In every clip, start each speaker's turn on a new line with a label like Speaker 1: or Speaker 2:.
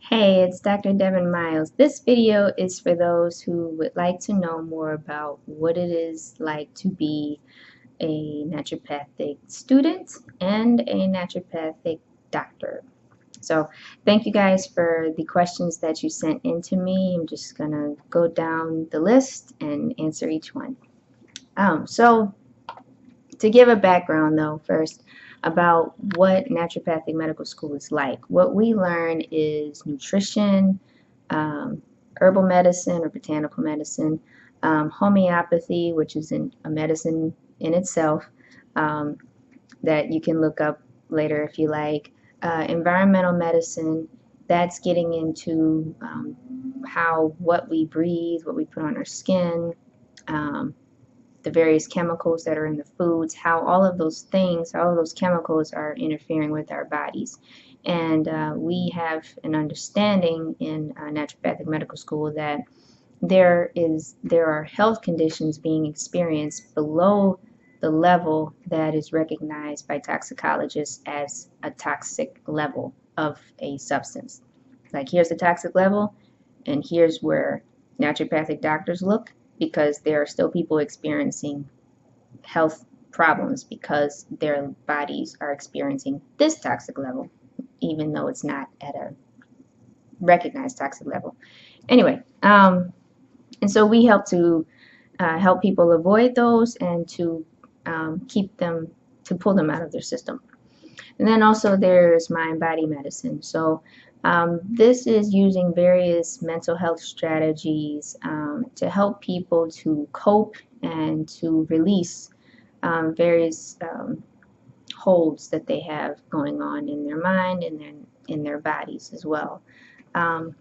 Speaker 1: Hey, it's Dr. Devin Miles. This video is for those who would like to know more about what it is like to be a naturopathic student and a naturopathic doctor. So, thank you guys for the questions that you sent in to me. I'm just going to go down the list and answer each one. So, to give a background though, first, about what naturopathic medical school is like. What we learn is nutrition, um, herbal medicine or botanical medicine, homeopathy, which is a medicine in itself um, that you can look up later if you like, environmental medicine. That's getting into what we breathe, what we put on our skin, um, the various chemicals that are in the foods, how all of those things, all of those chemicals are interfering with our bodies. And we have an understanding in naturopathic medical school that there are health conditions being experienced below the level that is recognized by toxicologists as a toxic level of a substance. Like, here's the toxic level, and here's where naturopathic doctors look, because there are still people experiencing health problems because their bodies are experiencing this toxic level, even though it's not at a recognized toxic level. Anyway, and so we help to help people avoid those and to keep them, to pull them out of their system. And then also there's mind-body medicine. So this is using various mental health strategies to help people to cope and to release various holds that they have going on in their mind and in their bodies as well. Um,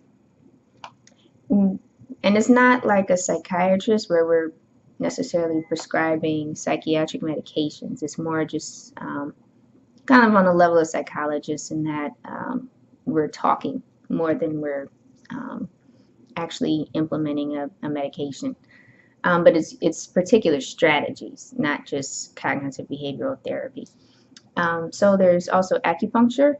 Speaker 1: and it's not like a psychiatrist where we're necessarily prescribing psychiatric medications. It's more just kind of on the level of psychologists, in that we're talking more than we're actually implementing a medication. But it's particular strategies, not just cognitive behavioral therapy. So there's also acupuncture,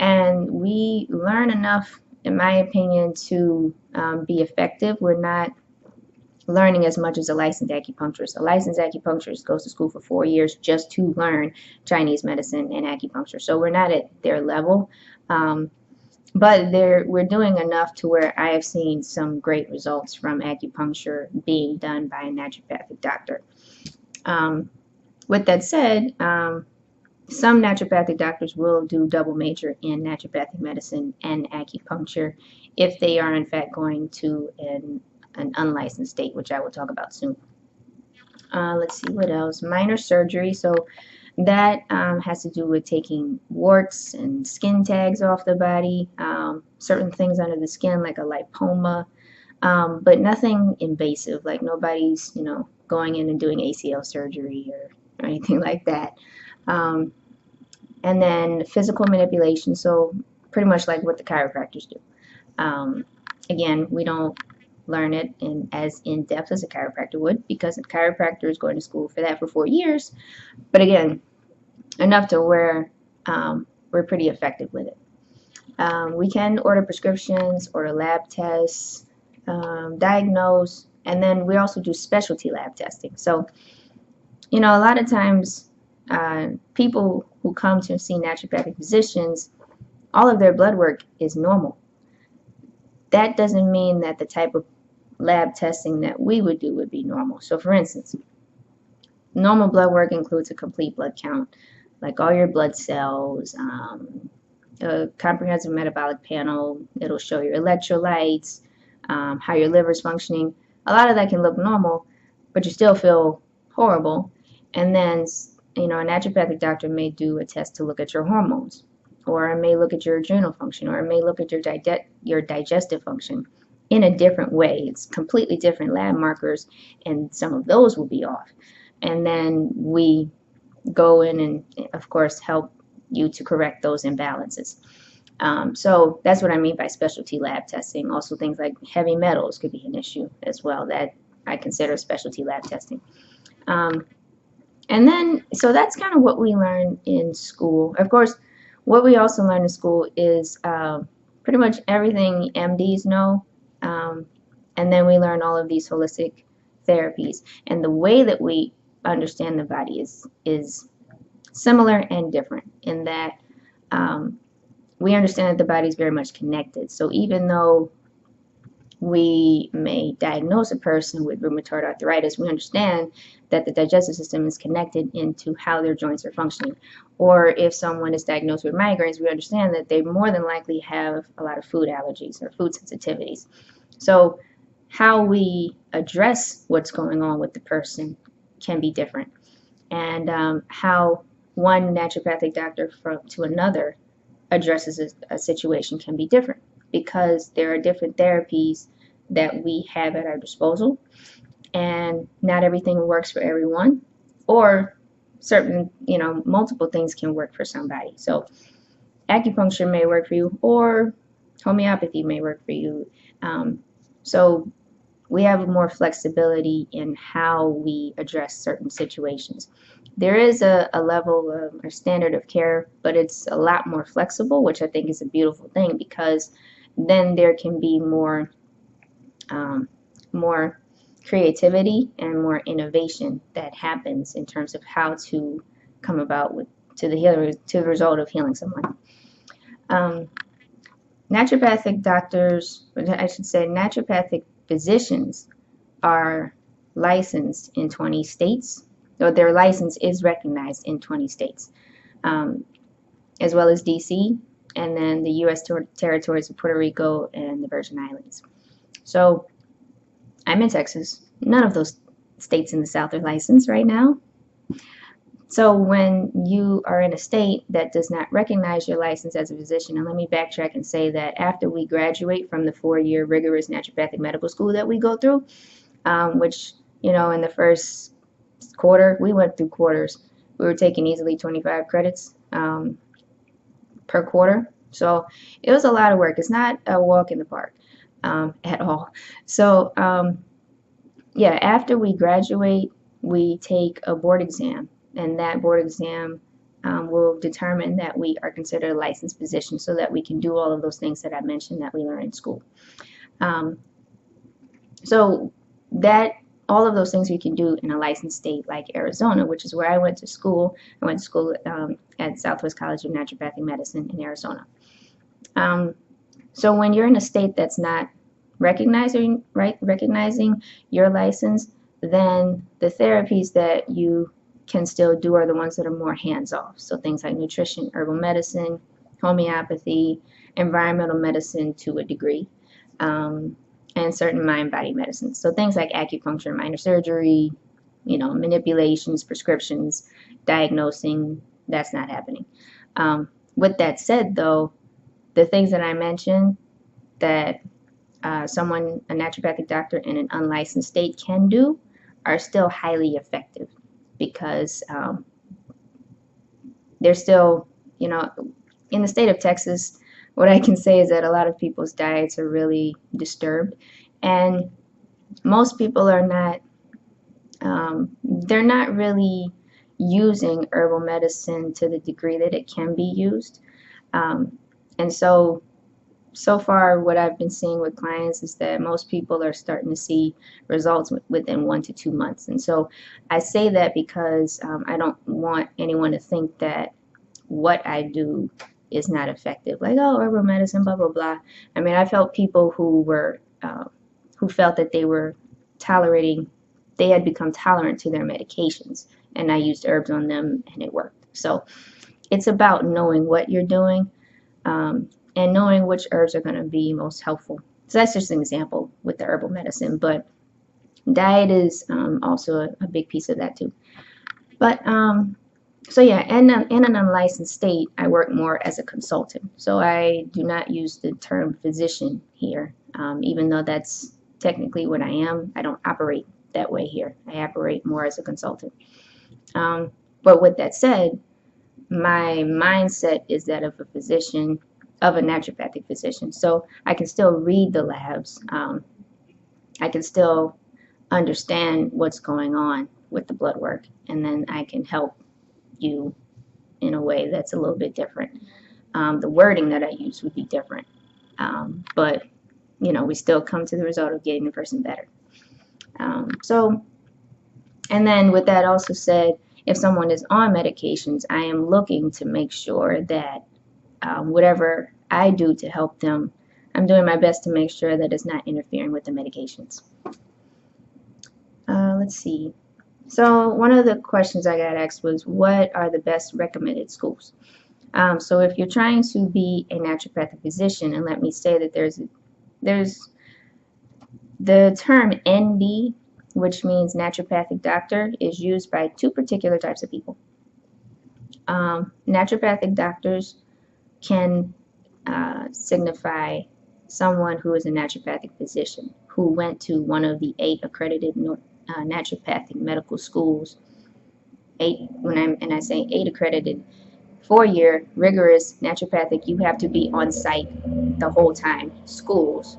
Speaker 1: and we learn enough, in my opinion, to be effective. We're not learning as much as a licensed acupuncturist. A licensed acupuncturist goes to school for 4 years just to learn Chinese medicine and acupuncture. So we're not at their level. But we're doing enough to where I have seen some great results from acupuncture being done by a naturopathic doctor. With that said, some naturopathic doctors will do double major in naturopathic medicine and acupuncture if they are in fact going to an unlicensed state, which I will talk about soon. Let's see what else. Minor surgery. So that has to do with taking warts and skin tags off the body, certain things under the skin like a lipoma, but nothing invasive. Like, nobody's going in and doing ACL surgery or anything like that. And then physical manipulation. So pretty much like what the chiropractors do. Again, we don't learn it as in depth as a chiropractor would, because a chiropractor is going to school for that for 4 years. But again, enough to where we're pretty effective with it. We can order prescriptions, order lab tests, diagnose, and then we also do specialty lab testing. So, a lot of times people who come to see naturopathic physicians, all of their blood work is normal. That doesn't mean that the type of lab testing that we would do would be normal. So, for instance, normal blood work includes a complete blood count, like all your blood cells, a comprehensive metabolic panel. It'll show your electrolytes, how your liver's functioning. A lot of that can look normal, but you still feel horrible. And then, a naturopathic doctor may do a test to look at your hormones, or it may look at your adrenal function, or it may look at your digestive function in a different way. It's completely different lab markers, and some of those will be off. And then we go in and, of course, help you to correct those imbalances. So that's what I mean by specialty lab testing. Also, things like heavy metals could be an issue as well that I consider specialty lab testing. And then, so that's kind of what we learn in school. Of course, what we also learn in school is pretty much everything MDs know. Um, and then we learn all of these holistic therapies. And the way that we understand the body is similar and different in that um, we understand that the body is very much connected. So even though we may diagnose a person with rheumatoid arthritis, we understand that the digestive system is connected into how their joints are functioning. Or if someone is diagnosed with migraines, we understand that they more than likely have a lot of food allergies or food sensitivities. So how we address what's going on with the person can be different. And how one naturopathic doctor to another addresses a situation can be different because there are different therapies that we have at our disposal, and not everything works for everyone, or certain, multiple things can work for somebody. So acupuncture may work for you, or homeopathy may work for you. So we have more flexibility in how we address certain situations. There is a level of a standard of care, but it's a lot more flexible, which I think is a beautiful thing because then there can be more creativity and more innovation that happens in terms of how to come about to the result of healing someone. Um, Naturopathic doctors, I should say, naturopathic physicians are licensed in 20 states, or their license is recognized in 20 states, as well as DC, and then the U.S. territories of Puerto Rico and the Virgin Islands. So I'm in Texas. None of those states in the South are licensed right now. So when you are in a state that does not recognize your license as a physician, and let me backtrack and say that after we graduate from the 4-year rigorous naturopathic medical school that we go through, which, in the first quarter, we went through quarters. We were taking easily 25 credits per quarter. So it was a lot of work. It's not a walk in the park at all. So yeah, after we graduate, we take a board exam, and that board exam will determine that we are considered a licensed physician so that we can do all of those things that I mentioned that we learn in school. So that all of those things we can do in a licensed state like Arizona, which is where I went to school. I went to school at Southwest College of Naturopathic Medicine in Arizona. So when you're in a state that's not recognizing your license, then the therapies that you can still do are the ones that are more hands-off. So things like nutrition, herbal medicine, homeopathy, environmental medicine to a degree, and certain mind-body medicines. So things like acupuncture, minor surgery, manipulations, prescriptions, diagnosing, that's not happening. With that said, though, the things that I mentioned that a naturopathic doctor in an unlicensed state can do are still highly effective because they're still, in the state of Texas, what I can say is that a lot of people's diets are really disturbed, and most people are not, they're not really using herbal medicine to the degree that it can be used. And so far, what I've been seeing with clients is that most people are starting to see results within 1 to 2 months. And so I say that because I don't want anyone to think that what I do is not effective. Like, oh, herbal medicine, blah, blah, blah. I mean, I felt people who felt that they had become tolerant to their medications, and I used herbs on them and it worked. So it's about knowing what you're doing, and knowing which herbs are going to be most helpful. So that's just an example with the herbal medicine, but diet is also a big piece of that too. But so yeah, in an unlicensed state, I work more as a consultant. So I do not use the term physician here, even though that's technically what I am. I don't operate that way here. I operate more as a consultant. But with that said, my mindset is that of a physician, of a naturopathic physician. So I can still read the labs. I can still understand what's going on with the blood work, and then I can help you in a way that's a little bit different. The wording that I use would be different. But we still come to the result of getting the person better. So, and then with that also said, if someone is on medications, I am looking to make sure that whatever I do to help them, I'm doing my best to make sure that it's not interfering with the medications. Let's see. So one of the questions I got asked was, what are the best recommended schools? So if you're trying to be a naturopathic physician, and let me say that there's the term ND, which means naturopathic doctor, is used by two particular types of people. Naturopathic doctors can signify someone who is a naturopathic physician who went to one of the 8 accredited naturopathic medical schools. 8, and I say 8 accredited, 4-year rigorous naturopathic, you have to be on site the whole time, schools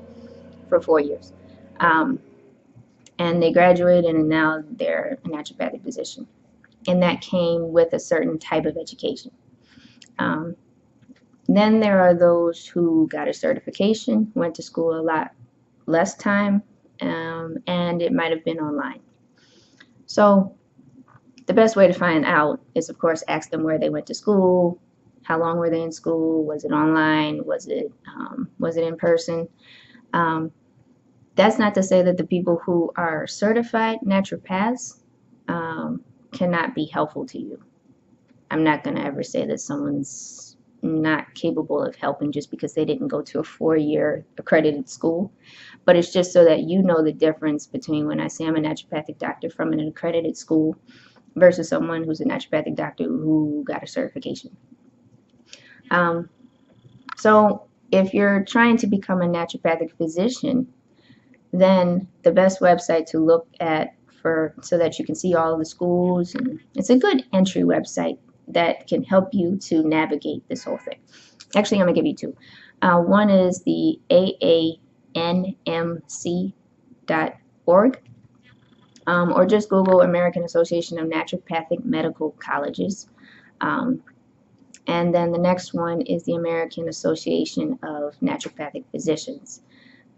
Speaker 1: for 4 years. And they graduated and now they're a naturopathic physician. And that came with a certain type of education. Then there are those who got a certification, went to school a lot less time, and it might have been online. So the best way to find out is, of course, ask them where they went to school, how long were they in school, was it online, was it in person. That's not to say that the people who are certified naturopaths cannot be helpful to you. I'm not going to ever say that someone's not capable of helping just because they didn't go to a 4-year accredited school. But it's just so that you know the difference between when I say I'm a naturopathic doctor from an accredited school versus someone who's a naturopathic doctor who got a certification. So if you're trying to become a naturopathic physician, then the best website to look at so that you can see all of the schools, and it's a good entry website that can help you to navigate this whole thing. Actually, I'm going to give you 2. One is the AANMC.org, or just Google American Association of Naturopathic Medical Colleges. And then the next one is the American Association of Naturopathic Physicians.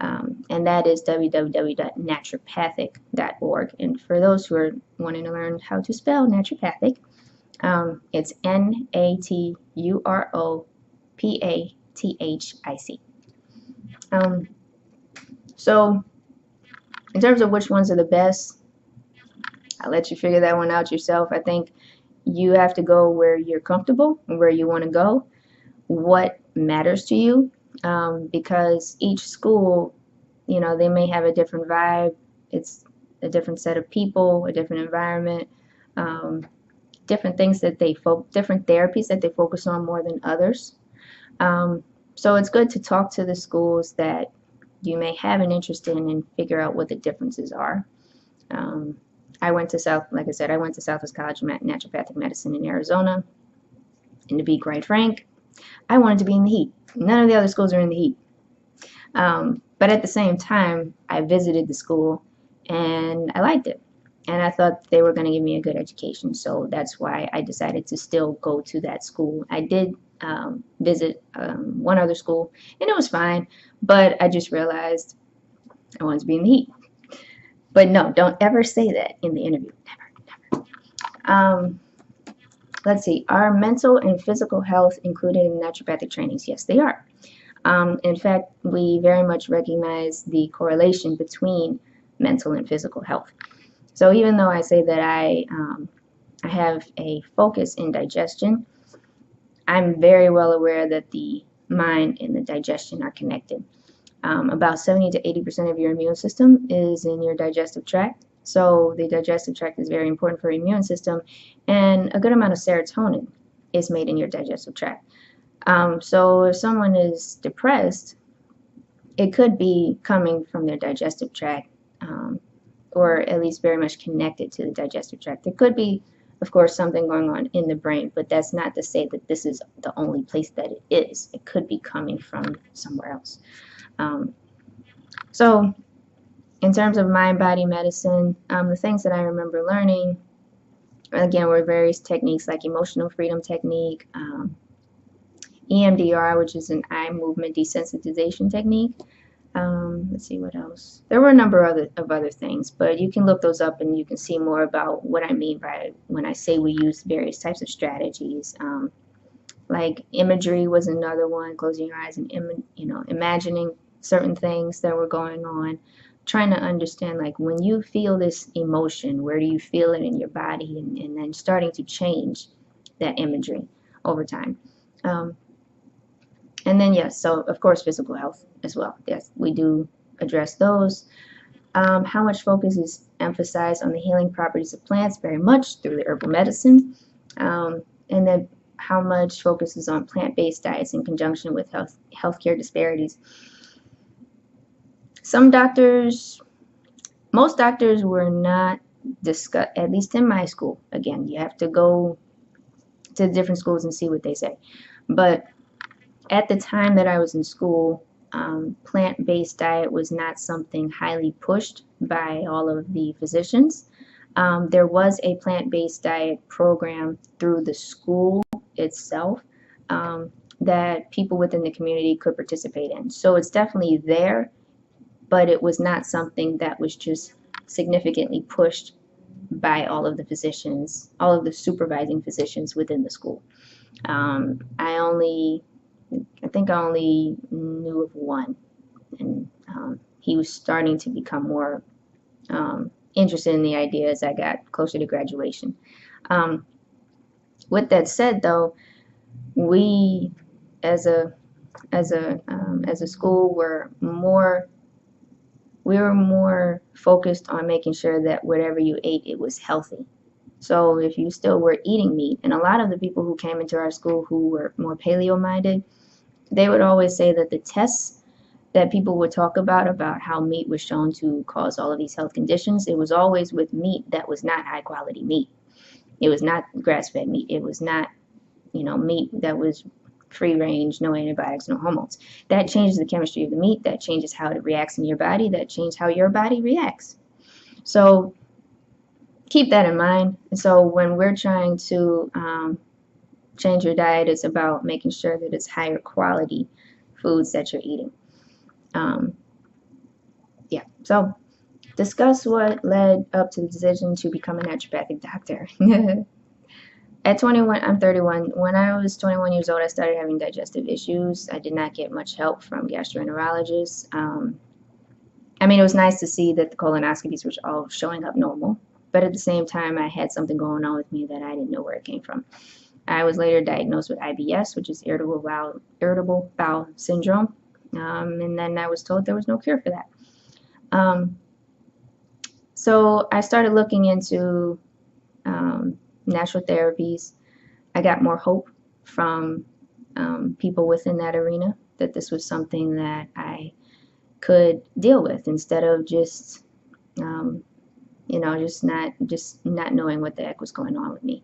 Speaker 1: And that is www.naturopathic.org. And for those who are wanting to learn how to spell naturopathic, it's NATUROPATHIC. So in terms of which ones are the best, I'll let you figure that one out yourself. I think you have to go where you're comfortable and where you want to go, what matters to you, because each school, they may have a different vibe. It's a different set of people, a different environment, different things that different therapies that they focus on more than others. So it's good to talk to the schools that you may have an interest in and figure out what the differences are. I went to Southwest College of Naturopathic Medicine in Arizona. And to be quite frank, I wanted to be in the heat. None of the other schools are in the heat. But at the same time, I visited the school and I liked it. And I thought they were going to give me a good education. So that's why I decided to still go to that school. I did visit one other school and it was fine. But I just realized I wanted to be in the heat. But no, don't ever say that in the interview. Never. Let's see. Are mental and physical health included in naturopathic trainings? Yes, they are. In fact, we very much recognize the correlation between mental and physical health. So even though I say that I have a focus in digestion, I'm very well aware that the mind and the digestion are connected. About 70 to 80% of your immune system is in your digestive tract. So the digestive tract is very important for your immune system, and a good amount of serotonin is made in your digestive tract. So if someone is depressed, it could be coming from their digestive tract, or at least very much connected to the digestive tract. There could be, of course, something going on in the brain, but that's not to say that this is the only place that it is. It could be coming from somewhere else. So in terms of mind-body medicine, the things that I remember learning, again, were various techniques like emotional freedom technique, EMDR, which is an eye movement desensitization technique. Let's see what else. There were a number of other things, but you can look those up and you can see more about what I mean by when I say we use various types of strategies. Like imagery was another one, closing your eyes and imagining certain things that were going on, trying to understand like when you feel this emotion, where do you feel it in your body, and then starting to change that imagery over time. Um, and then yes, so of course physical health as well. Yes, we do address those. How much focus is emphasized on the healing properties of plants? Very much through the herbal medicine. And then how much focus is on plant-based diets in conjunction with healthcare disparities. Some doctors, most doctors were not discussed, at least in my school. Again, you have to go to different schools and see what they say. But at the time that I was in school, plant-based diet was not something highly pushed by all of the physicians. There was a plant-based diet program through the school itself that people within the community could participate in. So it's definitely there, but it was not something that was just significantly pushed by all of the physicians, all of the supervising physicians within the school. I think I only knew of one, and he was starting to become more interested in the idea as I got closer to graduation. With that said, though, we as a school we were more focused on making sure that whatever you ate, it was healthy. So if you still were eating meat, and a lot of the people who came into our school who were more paleo minded, they would always say that the tests that people would talk about how meat was shown to cause all of these health conditions, it was always with meat that was not high quality meat. It was not grass-fed meat. It was not, meat that was free range, no antibiotics, no hormones. That changes the chemistry of the meat. That changes how it reacts in your body. That changes how your body reacts. So keep that in mind. And so when we're trying to change your diet, it's about making sure that it's higher quality foods that you're eating. Yeah, so discuss what led up to the decision to become a naturopathic doctor. At 21, I'm 31. When I was 21 years old, I started having digestive issues. I did not get much help from gastroenterologists. It was nice to see that the colonoscopies were all showing up normal, but at the same time, I had something going on with me that I didn't know where it came from. I was later diagnosed with IBS, which is irritable bowel syndrome, and then I was told there was no cure for that. So I started looking into natural therapies. I got more hope from people within that arena that this was something that I could deal with instead of just not knowing what the heck was going on with me.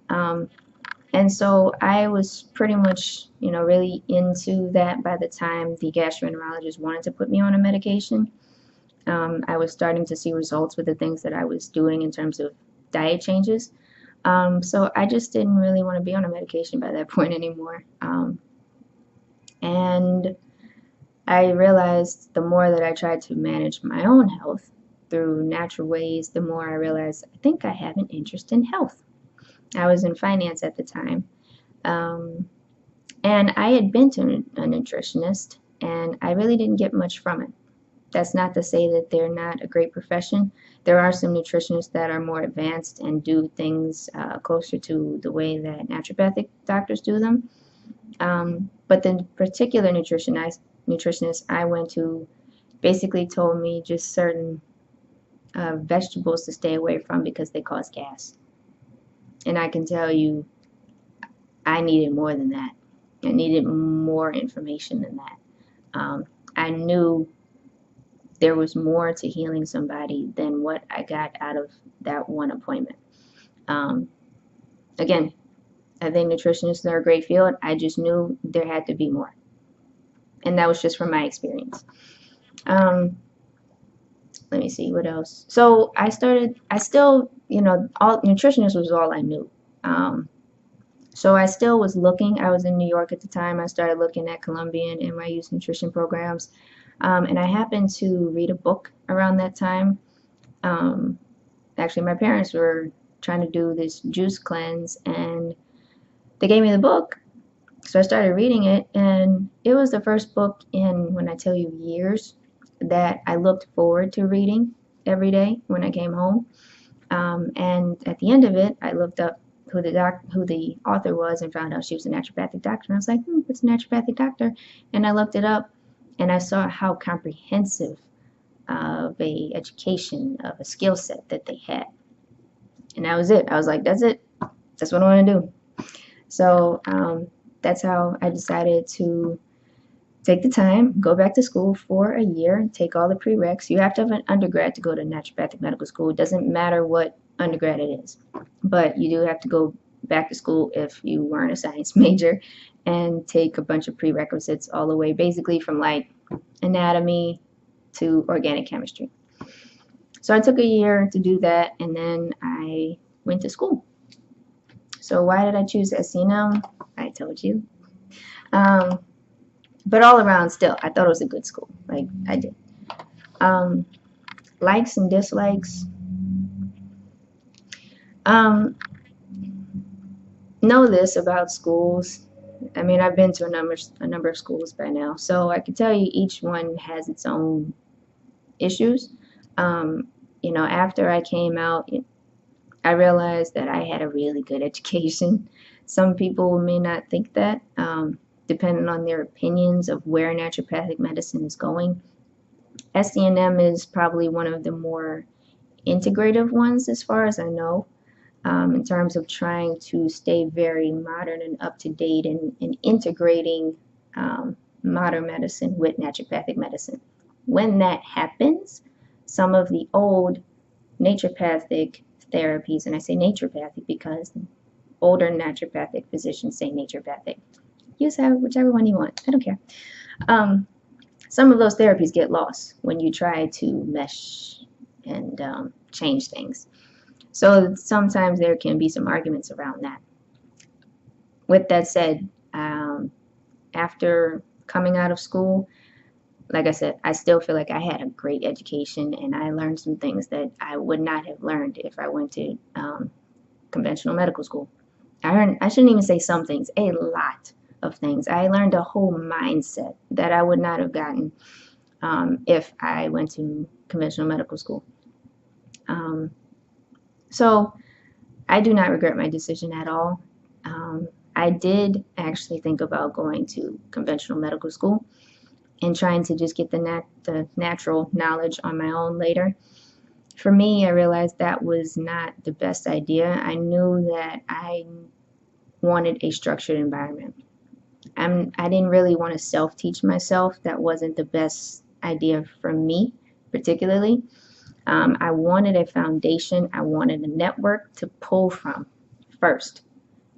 Speaker 1: And so I was pretty much, really into that by the time the gastroenterologist wanted to put me on a medication. I was starting to see results with the things that I was doing in terms of diet changes. So I just didn't really want to be on a medication by that point anymore. And I realized the more that I tried to manage my own health through natural ways, the more I realized I think I have an interest in health. I was in finance at the time. And I had been to a nutritionist, and I really didn't get much from it. That's not to say that they're not a great profession. There are some nutritionists that are more advanced and do things closer to the way that naturopathic doctors do them. But the particular nutritionist I went to basically told me just certain vegetables to stay away from because they cause gas. And I can tell you, I needed more than that. I needed more information than that. I knew there was more to healing somebody than what I got out of that one appointment. Again, I think nutritionists are a great field. I just knew there had to be more. And that was just from my experience. Let me see what else. So all nutritionist was all I knew. So I still was looking. I was in New York at the time. I started looking at Colombian and MIU's nutrition programs. And I happened to read a book around that time. Um, Actually, my parents were trying to do this juice cleanse, and they gave me the book. So I started reading it, and it was the first book in, when I tell you, years that I looked forward to reading every day when I came home. And at the end of it, I looked up who the author was and found out she was a naturopathic doctor. And I was like, what's a naturopathic doctor? And I looked it up, and I saw how comprehensive of a education, of a skill set that they had. And that was it. I was like, that's it. That's what I want to do. So that's how I decided to take the time, go back to school for a year, take all the prereqs. You have to have an undergrad to go to naturopathic medical school. It doesn't matter what undergrad it is, but you do have to go back to school if you weren't a science major and take a bunch of prerequisites all the way, basically from like anatomy to organic chemistry. So I took a year to do that, and then I went to school. So why did I choose SCNM? I told you. But all around, still, I thought it was a good school. Like, I did. Likes and dislikes. Know this about schools. I mean, I've been to a number of schools by now, so I can tell you each one has its own issues. You know, after I came out, I realized that I had a really good education. Some people may not think that, depending on their opinions of where naturopathic medicine is going. SCNM is probably one of the more integrative ones, as far as I know, in terms of trying to stay very modern and up to date and integrating modern medicine with naturopathic medicine. When that happens, some of the old naturopathic therapies, and I say naturopathic because older naturopathic physicians say naturopathic. Use whichever one you want. I don't care. Some of those therapies get lost when you try to mesh and change things. So sometimes there can be some arguments around that. With that said, after coming out of school, like I said, I still feel like I had a great education, and I learned some things that I would not have learned if I went to conventional medical school. I shouldn't even say some things, a lot of things. I learned a whole mindset that I would not have gotten if I went to conventional medical school. So I do not regret my decision at all. I did actually think about going to conventional medical school and trying to just get the natural knowledge on my own later. For me, I realized that was not the best idea. I knew that I wanted a structured environment. I didn't really want to self-teach myself. That wasn't the best idea for me, particularly. I wanted a foundation. I wanted a network to pull from first,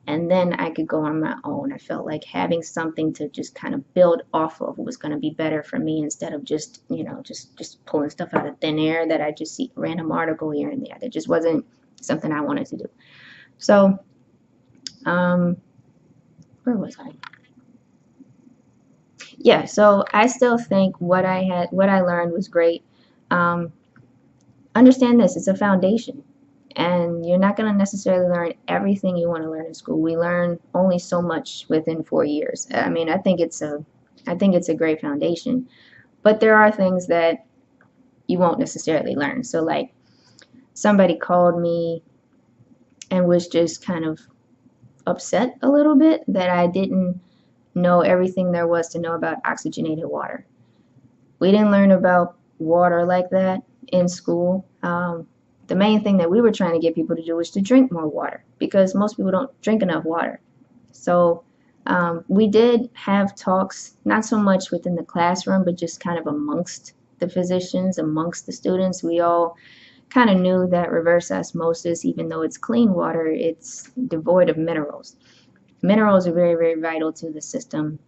Speaker 1: and then I could go on my own. I felt like having something to just kind of build off of was going to be better for me, instead of just, you know, just pulling stuff out of thin air that I just see a random article here and there. That just wasn't something I wanted to do. So, where was I? Yeah, so I still think what I learned was great. Understand this, it's a foundation. And you're not going to necessarily learn everything you want to learn in school. We learn only so much within 4 years. I mean, I think it's a great foundation. But there are things that you won't necessarily learn. So like, somebody called me and was just kind of upset a little bit that I didn't know everything there was to know about oxygenated water. We didn't learn about water like that in school. The main thing that we were trying to get people to do was to drink more water, because most people don't drink enough water. So we did have talks, not so much within the classroom, but just kind of amongst the physicians, amongst the students. We all kind of knew that reverse osmosis, even though it's clean water, it's devoid of minerals. Minerals are very, very vital to the system,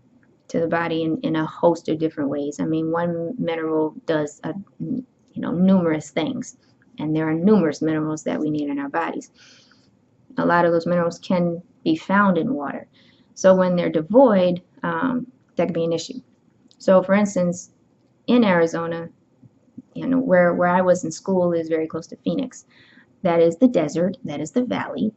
Speaker 1: to the body, in a host of different ways. I mean, one mineral does numerous things, and there are numerous minerals that we need in our bodies. A lot of those minerals can be found in water. So when they're devoid, that could be an issue. So for instance, in Arizona, where I was in school is very close to Phoenix. That is the desert, that is the valley.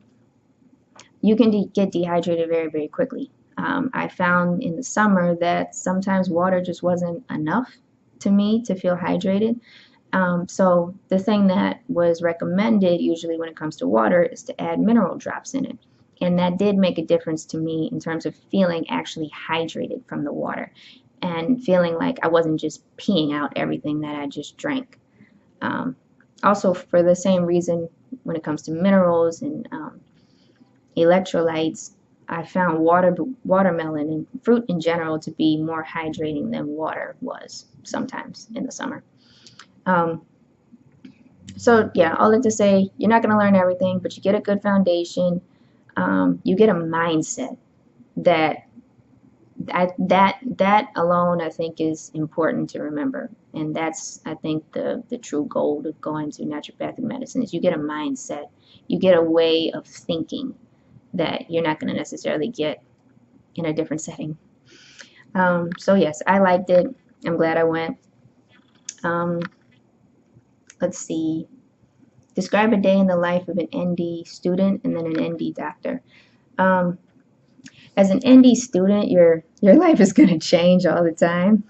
Speaker 1: You can get dehydrated very, very quickly. I found in the summer that sometimes water just wasn't enough to me to feel hydrated. So the thing that was recommended usually when it comes to water is to add mineral drops in it. And that did make a difference to me in terms of feeling actually hydrated from the water and feeling like I wasn't just peeing out everything that I just drank. Also, for the same reason, when it comes to minerals and electrolytes, I found watermelon and fruit in general to be more hydrating than water was sometimes in the summer. So yeah, all that to say, you're not going to learn everything, but you get a good foundation. You get a mindset that that alone I think is important to remember, and that's I think the true goal of going to naturopathic medicine is you get a mindset, you get a way of thinking that you're not going to necessarily get in a different setting. So yes, I liked it. I'm glad I went. Let's see. Describe a day in the life of an ND student and then an ND doctor. As an ND student, your life is going to change all the time.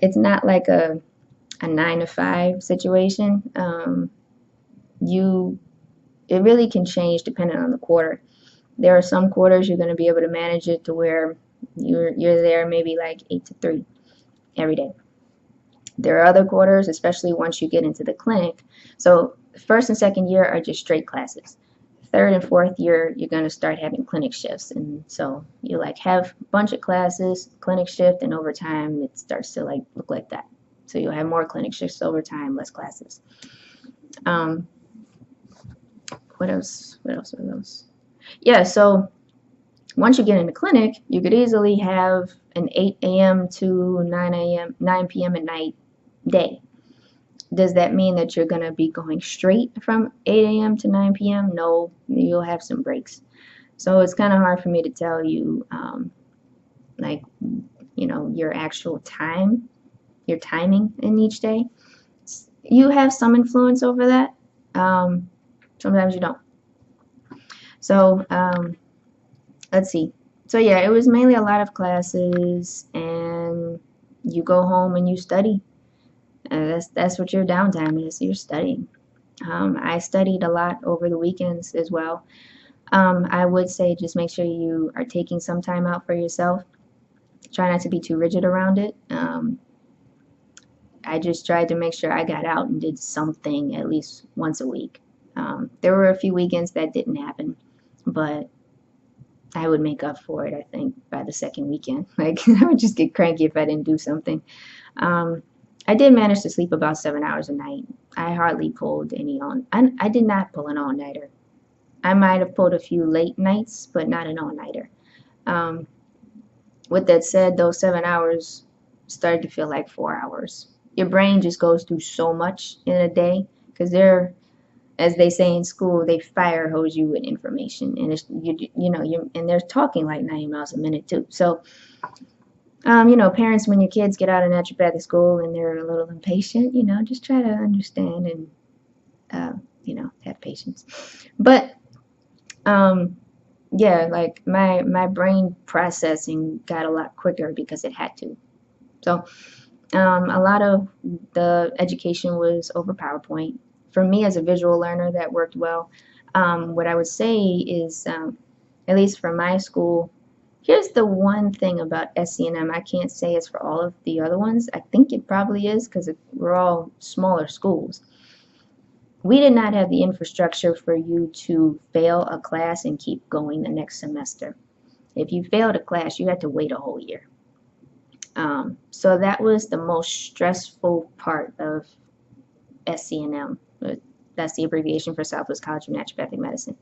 Speaker 1: It's not like a 9 to 5 situation. It really can change depending on the quarter. There are some quarters you're going to be able to manage it to where you're there maybe like 8 to 3 every day. There are other quarters, especially once you get into the clinic. So first and second year are just straight classes. Third and fourth year, you're going to start having clinic shifts. And so you like have a bunch of classes, clinic shift, and over time it starts to like look like that. So you'll have more clinic shifts over time, less classes. What else? What else? Yeah, so once you get in the clinic, you could easily have an 8 a.m. to 9 p.m. at night day. Does that mean that you're going to be going straight from 8 a.m. to 9 p.m.? No, you'll have some breaks. So it's kind of hard for me to tell you, your actual time, your timing in each day. You have some influence over that. Sometimes you don't. So let's see. So yeah, it was mainly a lot of classes, and you go home and you study. That's what your downtime is. You're studying. I studied a lot over the weekends as well. I would say just make sure you are taking some time out for yourself. Try not to be too rigid around it. I just tried to make sure I got out and did something at least once a week. There were a few weekends that didn't happen, but I would make up for it, I think, by the second weekend. Like, I would just get cranky if I didn't do something. I did manage to sleep about 7 hours a night. I hardly pulled any on. I did not pull an all-nighter. I might have pulled a few late nights, but not an all-nighter. With that said, those 7 hours started to feel like 4 hours. Your brain just goes through so much in a day because they're, as they say in school, they fire hose you with information, and it's, and they're talking like 90 miles a minute too. So. Parents, when your kids get out of naturopathic school and they're a little impatient, just try to understand and, have patience. But, yeah, like my brain processing got a lot quicker because it had to. So, a lot of the education was over PowerPoint. For me as a visual learner, that worked well. What I would say is, at least for my school, here's the one thing about SCNM. I can't say it's for all of the other ones. I think it probably is because we're all smaller schools. We did not have the infrastructure for you to fail a class and keep going the next semester. If you failed a class, you had to wait a whole year. So that was the most stressful part of SCNM. That's the abbreviation for Southwest College of Naturopathic Medicine.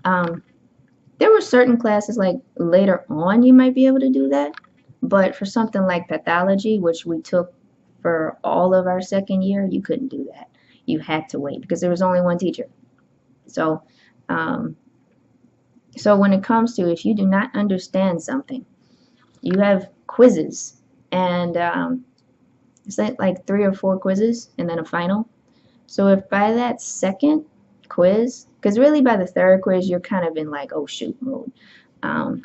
Speaker 1: There were certain classes like later on you might be able to do that, but for something like pathology, which we took for all of our second year, you couldn't do that. You had to wait because there was only one teacher. So So when it comes to, if you do not understand something, you have quizzes, and it's like 3 or 4 quizzes and then a final. So if by that second quiz, because really by the third quiz you're kind of in like, oh shoot mode. Um,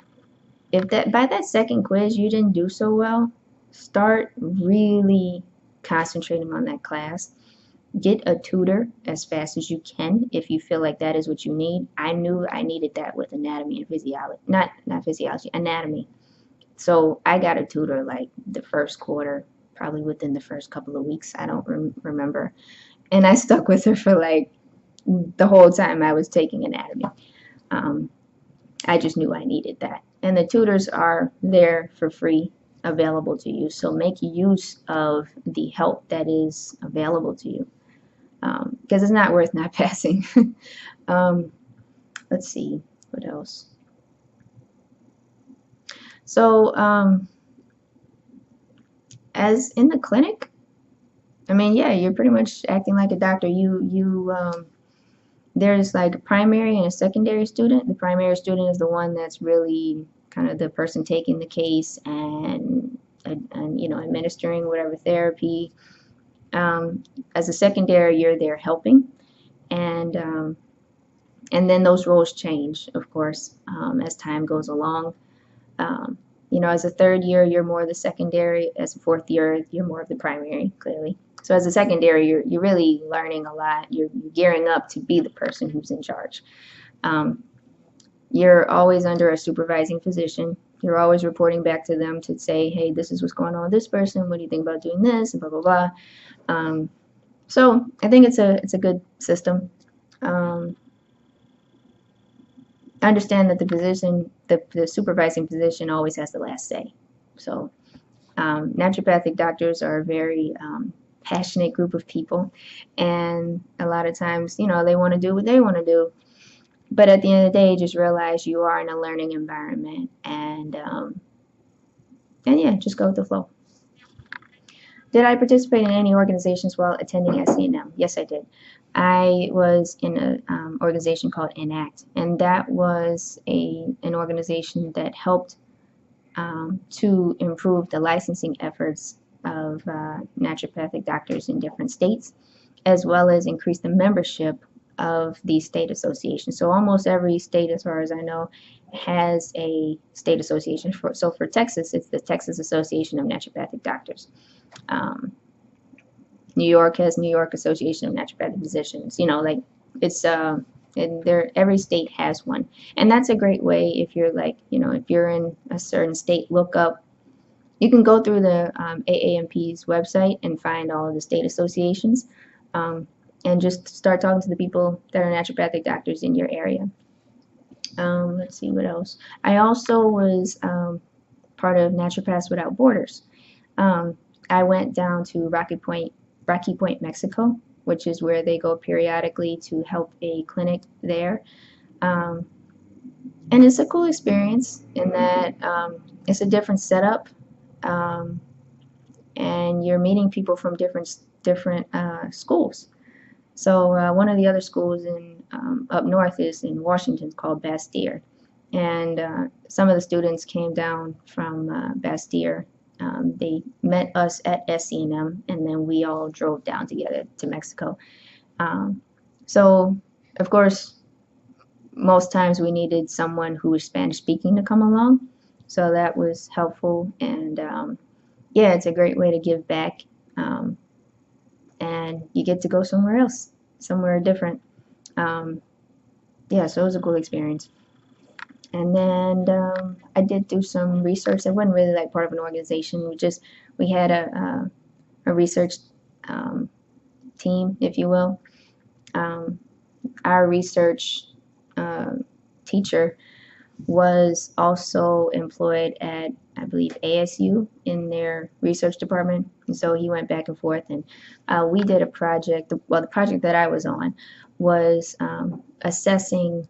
Speaker 1: if that by that second quiz you didn't do so well, start really concentrating on that class. Get a tutor as fast as you can if you feel like that is what you need. I knew I needed that with anatomy and physiology, not physiology, anatomy. So I got a tutor like the first quarter, probably within the first couple of weeks. I don't remember, and I stuck with her for like the whole time I was taking anatomy. Um, I just knew I needed that. And the tutors are there for free, available to you. So make use of the help that is available to you, because it's not worth not passing. um, let's see, what else? So as in the clinic, I mean, yeah, you're pretty much acting like a doctor. There's like a primary and a secondary student. The primary student is the one that's really kind of the person taking the case and administering whatever therapy. As a secondary, you're there helping, and um, and then those roles change, of course, as time goes along. Um, as a third year, you're more the secondary. As a fourth year, you're more of the primary, clearly. So as a secondary, you're really learning a lot. You're gearing up to be the person who's in charge. Um, you're always under a supervising physician. You're always reporting back to them to say, hey, this is what's going on with this person. What do you think about doing this? And blah blah blah. So I think it's a good system. Um, understand that the supervising physician always has the last say. So naturopathic doctors are a very passionate group of people, and a lot of times, they want to do what they want to do. But at the end of the day, just realize you are in a learning environment, and yeah, just go with the flow. Did I participate in any organizations while attending SCNM? Yes, I did. I was in an organization called Enact, and that was an organization that helped to improve the licensing efforts of naturopathic doctors in different states, as well as increase the membership of these state associations. So almost every state, as far as I know, has a state association. So for Texas, it's the Texas Association of Naturopathic Doctors. Um, New York has New York Association of Naturopathic Physicians. Like it's and every state has one, and that's a great way if you're like if you're in a certain state, look up. You can go through the AAMP's website and find all of the state associations, and just start talking to the people that are naturopathic doctors in your area. Let's see what else. I also was part of Naturopaths Without Borders. I went down to Rocky Point, Mexico, which is where they go periodically to help a clinic there. Um, and it's a cool experience in that it's a different setup, um, and you're meeting people from different schools. So one of the other schools in up north is in Washington called Bastyr, and some of the students came down from Bastyr. They met us at SCNM, and then we all drove down together to Mexico. So, of course, most times we needed someone who was Spanish speaking to come along, so that was helpful. And yeah, it's a great way to give back, and you get to go somewhere else, somewhere different. Yeah, so it was a cool experience. And then I did do some research. I wasn't really like part of an organization. We had a research team, if you will. Our research teacher was also employed at, I believe, ASU in their research department. And so he went back and forth, and we did a project. Well, the project that I was on was assessing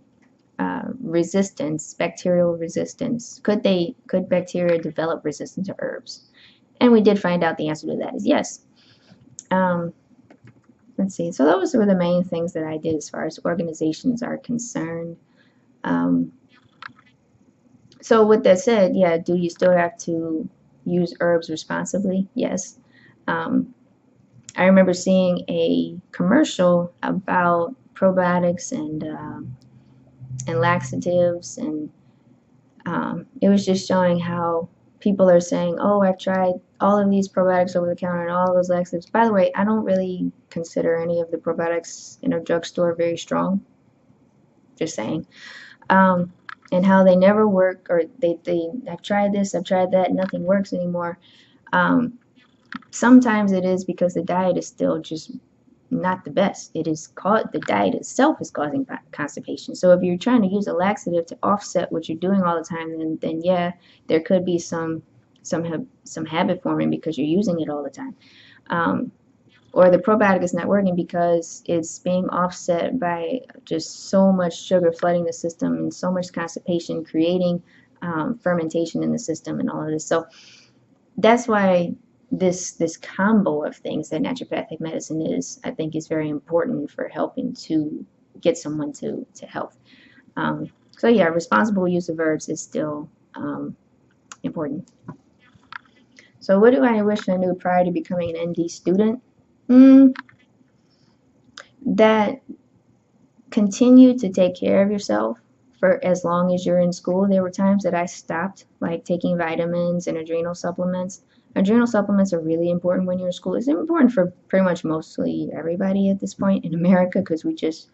Speaker 1: resistance, bacterial resistance. Could bacteria develop resistance to herbs? And we did find out the answer to that is yes. Let's see. So those were the main things that I did as far as organizations are concerned. So with that said, yeah, do you still have to use herbs responsibly? Yes. Um, I remember seeing a commercial about probiotics and laxatives, and it was just showing how people are saying, "Oh, I've tried all of these probiotics over the counter and all those laxatives." By the way, I don't really consider any of the probiotics in a drugstore very strong. Just saying. Um, and how they never work, or they I've tried this, I've tried that, nothing works anymore. Um, Sometimes it is because the diet is still just not the best. It is called the diet itself is causing constipation. So if you're trying to use a laxative to offset what you're doing all the time, then yeah, there could be some habit forming because you're using it all the time. Um, or the probiotic is not working because it's being offset by just so much sugar flooding the system and so much constipation, creating fermentation in the system and all of this. So that's why this combo of things that naturopathic medicine is, I think, is very important for helping to get someone to health. So yeah, responsible use of herbs is still important. So what do I wish I knew prior to becoming an ND student? Mm, that continue to take care of yourself for as long as you're in school. There were times that I stopped, like taking vitamins and adrenal supplements. Adrenal supplements are really important when you're in school. It's important for pretty much mostly everybody at this point in America because we just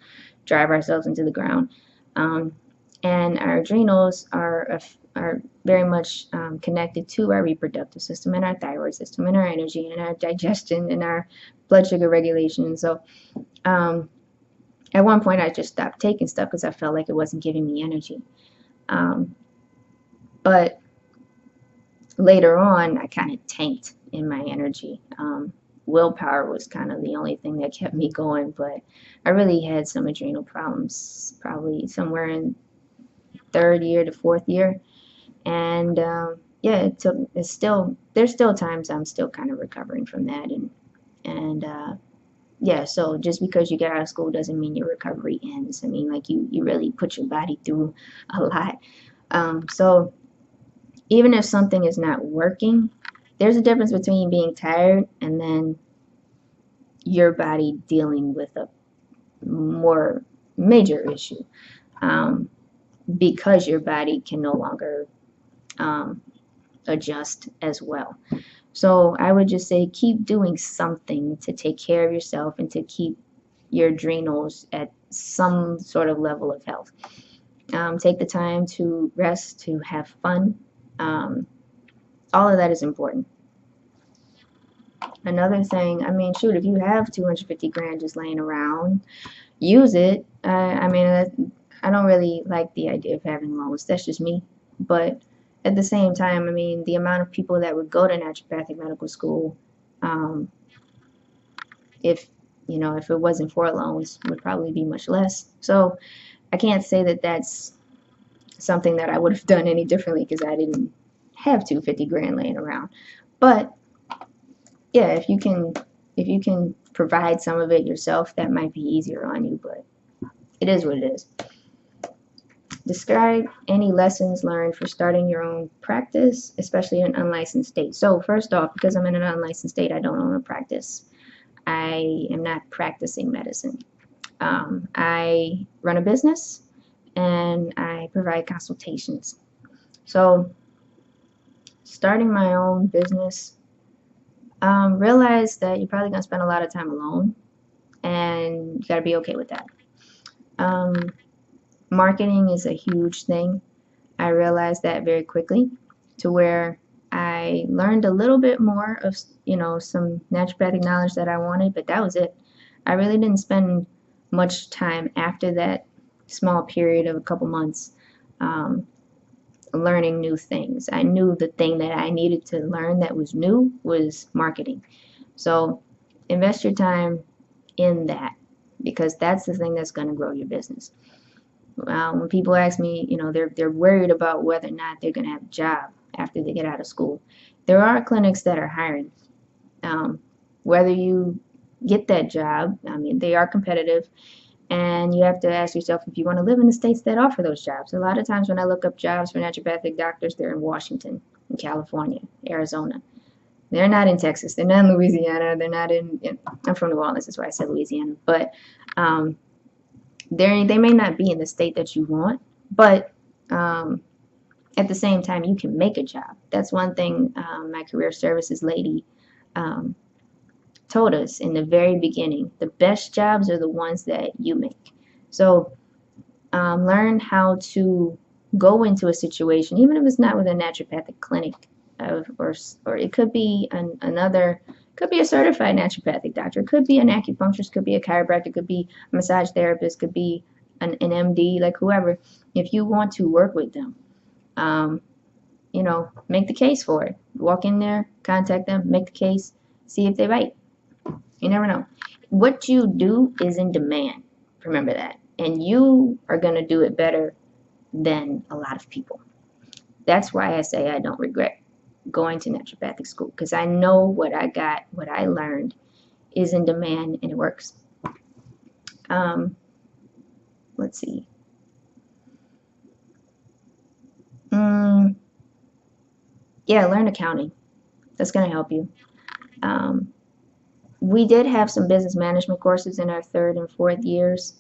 Speaker 1: drive ourselves into the ground. Um, and our adrenals are very much connected to our reproductive system and our thyroid system and our energy and our digestion and our blood sugar regulation. So um, at one point, I just stopped taking stuff because I felt like it wasn't giving me energy. Um, but later on, I kind of tanked in my energy. Willpower was kind of the only thing that kept me going, but I really had some adrenal problems probably somewhere in third year to fourth year. And yeah, there's still times I'm still kind of recovering from that. And yeah, so just because you get out of school doesn't mean your recovery ends. I mean, like you really put your body through a lot. So even if something is not working, there's a difference between being tired and then your body dealing with a more major issue, um, because your body can no longer um, adjust as well. So I would just say keep doing something to take care of yourself and to keep your adrenals at some sort of level of health. Take the time to rest, to have fun. Um, all of that is important. Another thing, I mean, shoot, if you have 250 grand just laying around, use it. I mean, I don't really like the idea of having loans. That's just me. But at the same time, I mean, the amount of people that would go to naturopathic medical school, um, if if it wasn't for loans, would probably be much less. So I can't say that that's something that I would have done any differently because I didn't have 250 grand laying around. But yeah, if you can provide some of it yourself, that might be easier on you, but it is what it is. Describe any lessons learned for starting your own practice, especially in an unlicensed state. So first off, because I'm in an unlicensed state, I don't own a practice. I am not practicing medicine. I run a business and I provide consultations. So starting my own business, realize that you're probably going to spend a lot of time alone, and you got to be okay with that. Um, Marketing is a huge thing. I realized that very quickly, to where I learned a little bit more of some naturopathic knowledge that I wanted, but that was it. I really didn't spend much time after that small period of a couple months um, learning new things. I knew the thing that I needed to learn that was new was marketing. So invest your time in that because that's the thing that's going to grow your business. When people ask me, they're worried about whether or not they're going to have a job after they get out of school. There are clinics that are hiring. Whether you get that job, I mean, they are competitive, And you have to ask yourself if you want to live in the states that offer those jobs. A lot of times when I look up jobs for naturopathic doctors, they're in Washington, in California, Arizona. They're not in Texas. They're not in Louisiana. They're not I'm from New Orleans, that's why I said Louisiana. But they may not be in the state that you want, but at the same time, you can make a job. That's one thing my career services lady um, told us in the very beginning. The best jobs are the ones that you make. So learn how to go into a situation, even if it's not with a naturopathic clinic, or it could be could be a certified naturopathic doctor, it could be an acupuncturist, could be a chiropractor, could be a massage therapist, could be an MD, like whoever. If you want to work with them, make the case for it. Walk in there, contact them, make the case, see if they bite. You never know. What you do is in demand. Remember that. And you are going to do it better than a lot of people. That's why I say I don't regret going to naturopathic school, because I know what I got, what I learned is in demand, and it works. Let's see. Yeah, learn accounting. That's going to help you. We did have some business management courses in our third and fourth years.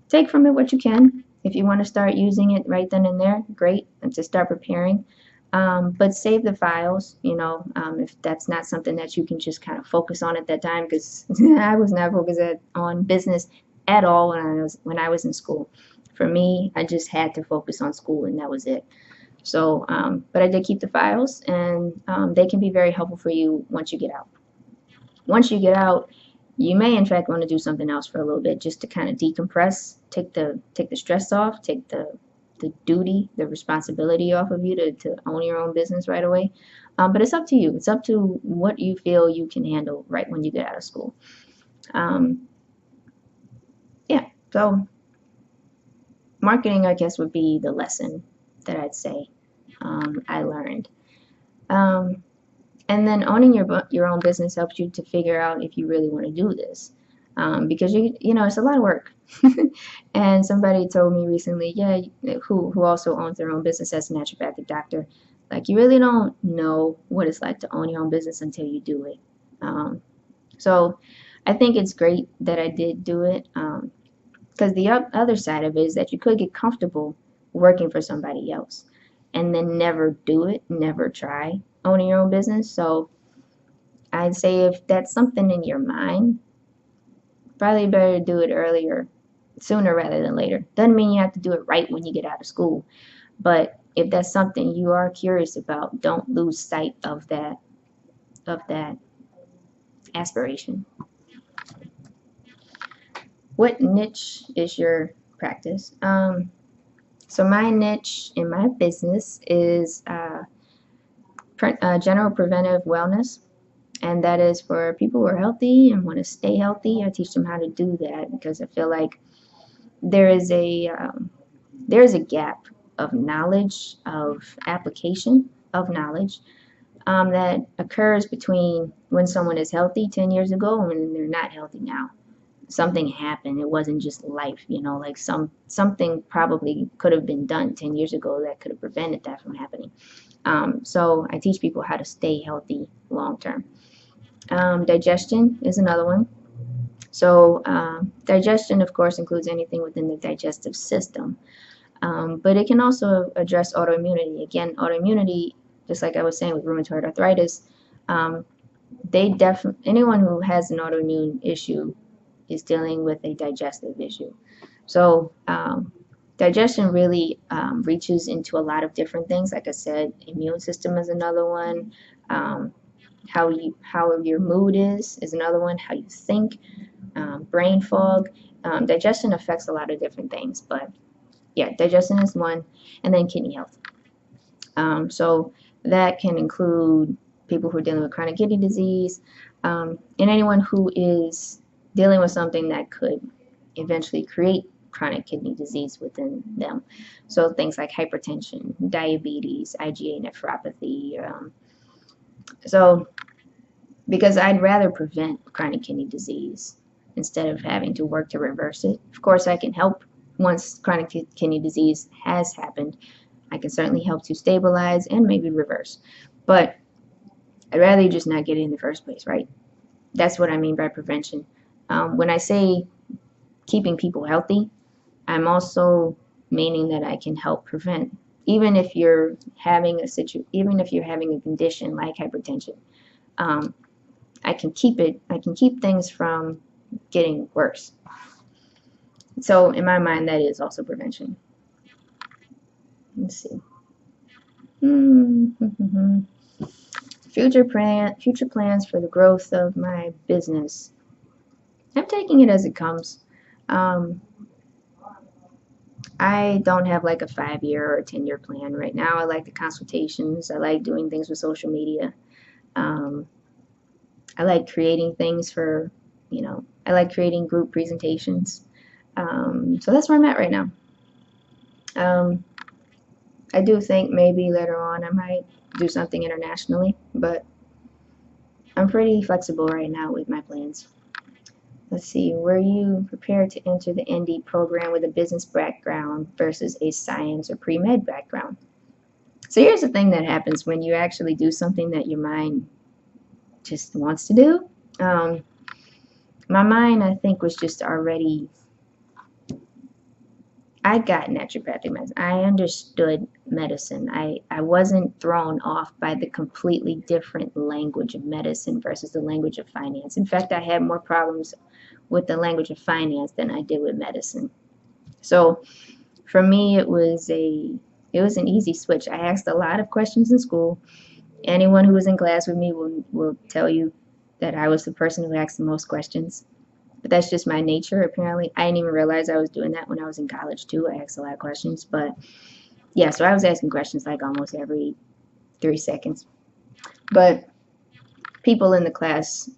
Speaker 1: Take from it what you can. If you want to start using it right then and there, great, and to start preparing. But save the files, if that's not something that you can just kind of focus on at that time, because I was not focused on business at all when I was in school. For me, I just had to focus on school, and that was it. So, but I did keep the files, and they can be very helpful for you once you get out. Once you get out, you may in fact want to do something else for a little bit, just to kind of decompress, take the stress off, take the duty, the responsibility off of you to own your own business right away. But it's up to you. It's up to what you feel you can handle right when you get out of school. Yeah, so marketing, I guess, would be the lesson that I'd say I learned. And then owning your own business helps you to figure out if you really want to do this, because it's a lot of work. And somebody told me recently, yeah, who also owns their own business as a naturopathic doctor, like, you really don't know what it's like to own your own business until you do it. So I think it's great that I did do it, because the other side of it is that you could get comfortable working for somebody else and then never do it, never try owning your own business. So I'd say if that's something in your mind, probably better to do it earlier, sooner rather than later. Doesn't mean you have to do it right when you get out of school, but if that's something you are curious about, don't lose sight of that aspiration. What niche is your practice? So my niche in my business is general preventive wellness, and that is for people who are healthy and want to stay healthy. I teach them how to do that, because I feel like there is a gap of knowledge, of application of knowledge, that occurs between when someone is healthy 10 years ago and when they're not healthy now. Something happened. It wasn't just life, like something probably could have been done 10 years ago that could have prevented that from happening. So I teach people how to stay healthy long term. Digestion is another one. So digestion, of course, includes anything within the digestive system, but it can also address autoimmunity. Again, autoimmunity, just like I was saying with rheumatoid arthritis, anyone who has an autoimmune issue is dealing with a digestive issue. So digestion really reaches into a lot of different things. Like I said, immune system is another one. How your mood is another one. How you think, brain fog. Digestion affects a lot of different things, but yeah, digestion is one, and then kidney health. So that can include people who are dealing with chronic kidney disease, and anyone who is dealing with something that could eventually create chronic kidney disease within them. So things like hypertension, diabetes, IgA nephropathy. So because I'd rather prevent chronic kidney disease instead of having to work to reverse it. Of course, I can help once chronic kidney disease has happened. I can certainly help to stabilize and maybe reverse. But I'd rather you just not get it in the first place, right? That's what I mean by prevention. When I say keeping people healthy, I'm also meaning that I can help prevent. Even if you're having even if you're having a condition like hypertension, um, I can keep things from getting worse. So in my mind, that is also prevention. Let's see. Future plans for the growth of my business. I'm taking it as it comes. Um, I don't have like a 5 year or a 10 year plan right now. I like the consultations. I like doing things with social media. Um, I like creating things for, I like creating group presentations. So that's where I'm at right now. Um, I do think maybe later on I might do something internationally, but I'm pretty flexible right now with my plans. Let's see, were you prepared to enter the ND program with a business background versus a science or pre-med background? So here's the thing that happens when you actually do something that your mind just wants to do. My mind, I think, was just already, I got naturopathic medicine. I understood medicine. I wasn't thrown off by the completely different language of medicine versus the language of finance. In fact, I had more problems with the language of finance than I did with medicine. So for me, it was an easy switch. I asked a lot of questions in school. Anyone who was in class with me will tell you that I was the person who asked the most questions. But that's just my nature, apparently. I didn't even realize I was doing that when I was in college, too. I asked a lot of questions. But yeah, so I was asking questions like almost every 3 seconds. But people in the class,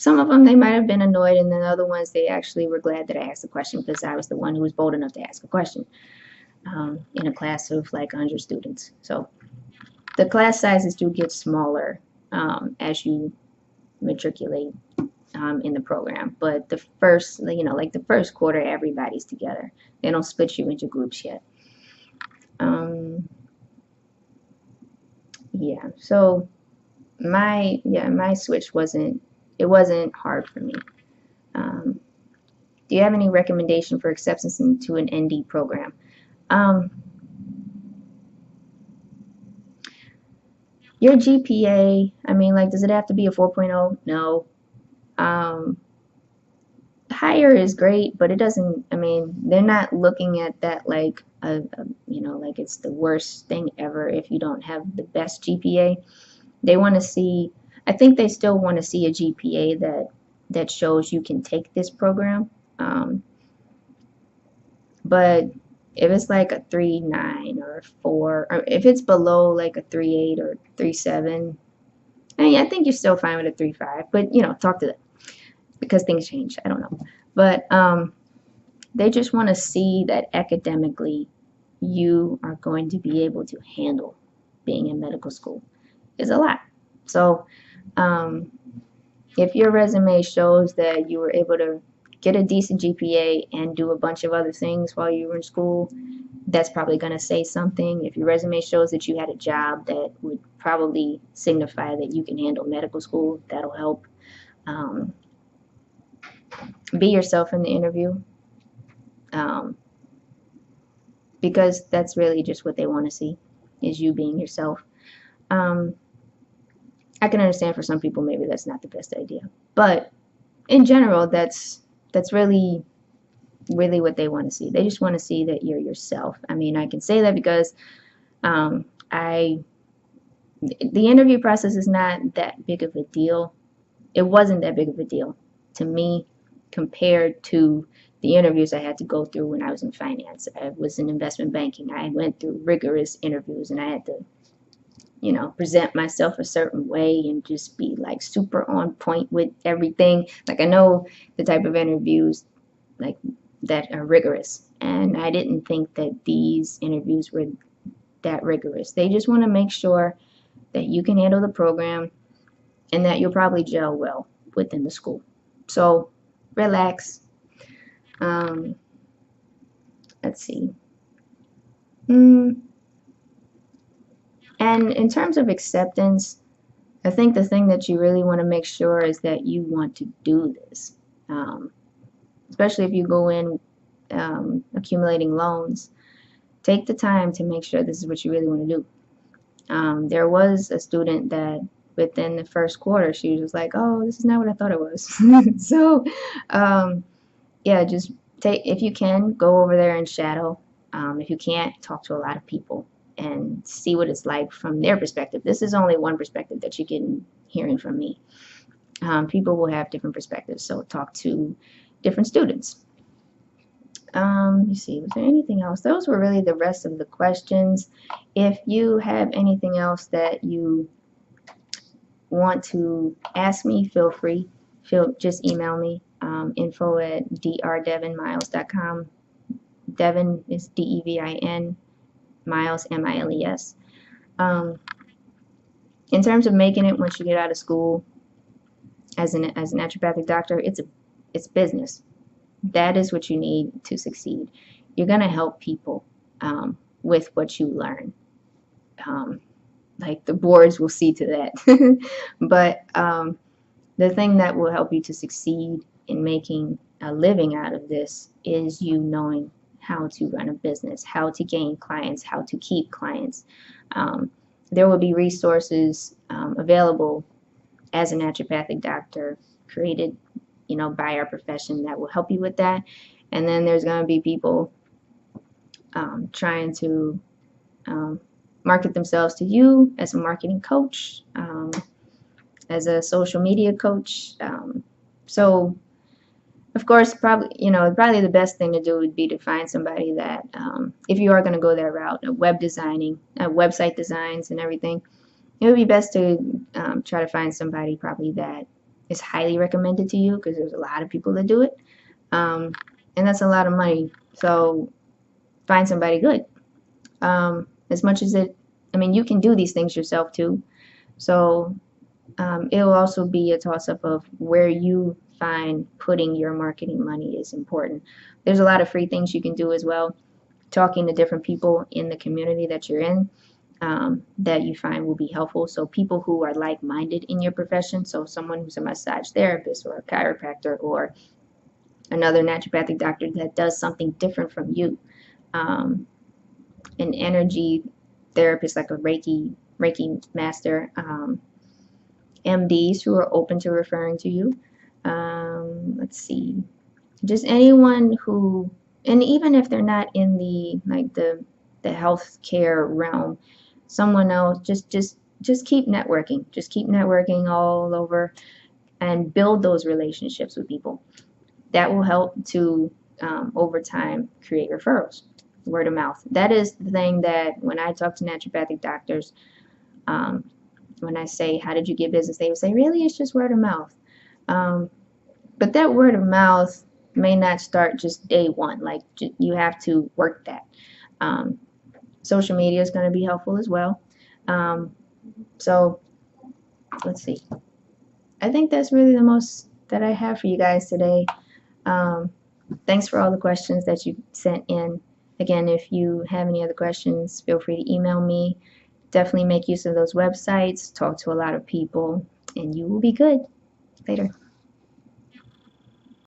Speaker 1: some of them, they might have been annoyed, and then other ones, they actually were glad that I asked the question because I was the one who was bold enough to ask a question in a class of like 100 students. So the class sizes do get smaller as you matriculate in the program, but the first, like the first quarter, everybody's together. They don't split you into groups yet. Yeah, so my switch wasn't hard for me. Do you have any recommendation for acceptance into an ND program? Um, your GPA, I mean, like, does it have to be a 4.0? No. Um, higher is great, but it doesn't, I mean, they're not looking at that like like it's the worst thing ever if you don't have the best GPA. They want to see, I think they still want to see a GPA that shows you can take this program. But if it's like a 3.9 or a 4, or if it's below like a 3.8 or 3.7, I mean, I think you're still fine with a 3.5, but talk to them because things change. I don't know. But they just want to see that academically you are going to be able to handle being in medical school. Is a lot. So if your resume shows that you were able to get a decent GPA and do a bunch of other things while you were in school, that's probably going to say something. If your resume shows that you had a job that would probably signify that you can handle medical school, that'll help. Be yourself in the interview, because that's really just what they want to see, is you being yourself. I can understand for some people maybe that's not the best idea, but in general, that's really what they want to see. They just want to see that you're yourself. I mean, I can say that because the interview process is not that big of a deal. It wasn't that big of a deal to me compared to the interviews I had to go through when I was in finance. I was in investment banking. I went through rigorous interviews and I had to, present myself a certain way and just be like super on point with everything. Like I know the type of interviews like that are rigorous, and I didn't think that these interviews were that rigorous. They just want to make sure that you can handle the program and that you'll probably gel well within the school. So relax. Um, let's see. Mm, and in terms of acceptance, I think the thing that you really want to make sure is that you want to do this. Um, Especially if you go in accumulating loans, take the time to make sure this is what you really want to do. There was a student that within the first quarter, she was just like, oh, this is not what I thought it was. So, um, yeah, just take, if you can, go over there and shadow. If you can't, talk to a lot of people and see what it's like from their perspective. This is only one perspective that you're getting hearing from me. People will have different perspectives, so talk to different students. Let me see, was there anything else? Those were really the rest of the questions. If you have anything else that you want to ask me, feel free. Just email me, info@drdevinmiles.com. Devin is Devin, Miles, Miles. Um, in terms of making it once you get out of school as a naturopathic doctor, it's business. That is what you need to succeed. You're going to help people with what you learn. Um, like the boards will see to that. But the thing that will help you to succeed in making a living out of this is you knowing how to run a business, how to gain clients, how to keep clients. Um, there will be resources available as a naturopathic doctor created, by our profession that will help you with that. And then there's going to be people trying to market themselves to you as a marketing coach, as a social media coach. So, of course, probably the best thing to do would be to find somebody that, if you are going to go that route, website designs and everything, it would be best to try to find somebody probably that is highly recommended to you, because there's a lot of people that do it, and that's a lot of money. So find somebody good. As much as you can do these things yourself too. So it will also be a toss-up of where you find putting your marketing money is important. There's a lot of free things you can do as well. Talking to different people in the community that you're in, that you find will be helpful. So people who are like-minded in your profession. So someone who's a massage therapist or a chiropractor or another naturopathic doctor that does something different from you. An energy therapist like a Reiki master. MDs who are open to referring to you. Let's see, just anyone who, and even if they're not in the healthcare realm, someone else, just keep networking. Just keep networking all over and build those relationships with people. That will help to over time create referrals, word of mouth. That is the thing that when I talk to naturopathic doctors, when I say, how did you get business? They would say, really, it's just word of mouth. But that word of mouth may not start just day one. Like, you have to work that. Social media is going to be helpful as well. So let's see. I think that's really the most that I have for you guys today. Thanks for all the questions that you sent in. Again, if you have any other questions, feel free to email me. Definitely make use of those websites, talk to a lot of people, and you will be good. Later.